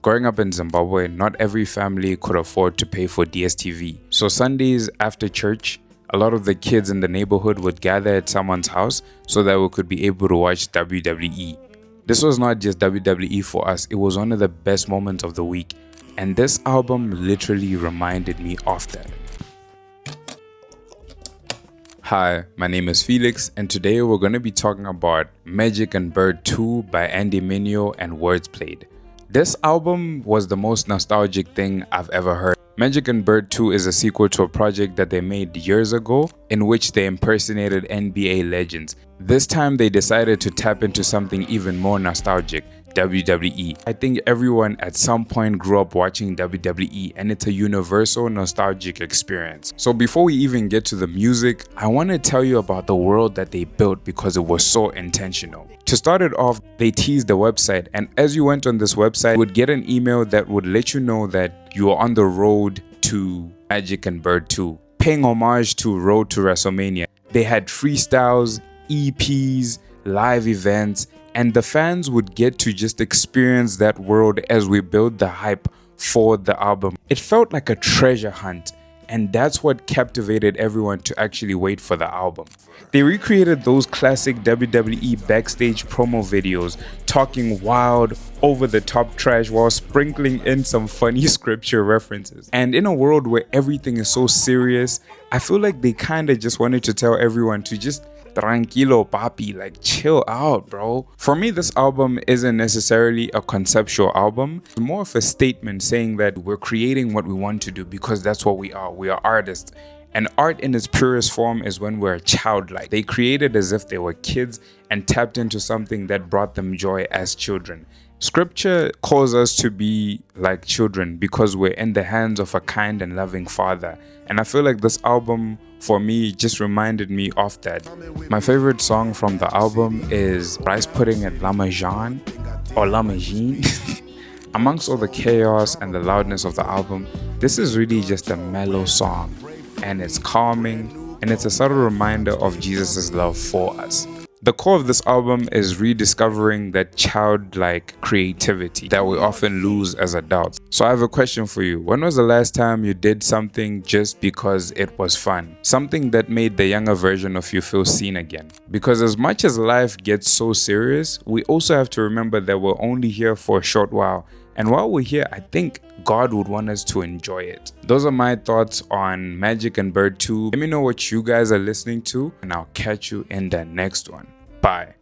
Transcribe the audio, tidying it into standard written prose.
Growing up in Zimbabwe, not every family could afford to pay for DSTV. So Sundays after church, a lot of the kids in the neighborhood would gather at someone's house so that we could be able to watch WWE. This was not just WWE for us, it was one of the best moments of the week. And this album literally reminded me of that. Hi, my name is Felix, and today we're going to be talking about Magic and Bird 2 by Mineo and Wordsplayed. This album was the most nostalgic thing I've ever heard. Magic and Bird 2 is a sequel to a project that they made years ago in which they impersonated NBA legends. This time they decided to tap into something even more nostalgic, WWE. I think everyone at some point grew up watching WWE, and it's a universal nostalgic experience. So before we even get to the music, I want to tell you about the world that they built because it was so intentional. To start it off, they teased the website, and as you went on this website, you would get an email that would let you know that you are on the road to Magic and Bird 2, paying homage to Road to WrestleMania. They had freestyles, EPs, live events, and the fans would get to just experience that world as we build the hype for the album. It felt like a treasure hunt, and that's what captivated everyone to actually wait for the album. They recreated those classic WWE backstage promo videos, talking wild, over-the-top trash while sprinkling in some funny scripture references. And in a world where everything is so serious, I feel like they kinda just wanted to tell everyone to just tranquilo papi, like chill out, bro. For me, this album isn't necessarily a conceptual album. It's more of a statement saying that we're creating what we want to do because that's what we are. We are artists. And art in its purest form is when we're childlike. They created as if they were kids and tapped into something that brought them joy as children. Scripture calls us to be like children because we're in the hands of a kind and loving father. And I feel like this album, for me, just reminded me of that. My favorite song from the album is Rice Pudding at Lamajane or Lamajine. Amongst all the chaos and the loudness of the album, this is really just a mellow song, and it's calming, and it's a subtle reminder of Jesus' love for us. The core of this album is rediscovering that childlike creativity that we often lose as adults. So I have a question for you. When was the last time you did something just because it was fun? Something that made the younger version of you feel seen again? Because as much as life gets so serious, we also have to remember that we're only here for a short while. And while we're here, I think God would want us to enjoy it. Those are my thoughts on Magic and Bird 2. Let me know what you guys are listening to, and I'll catch you in the next one. Bye.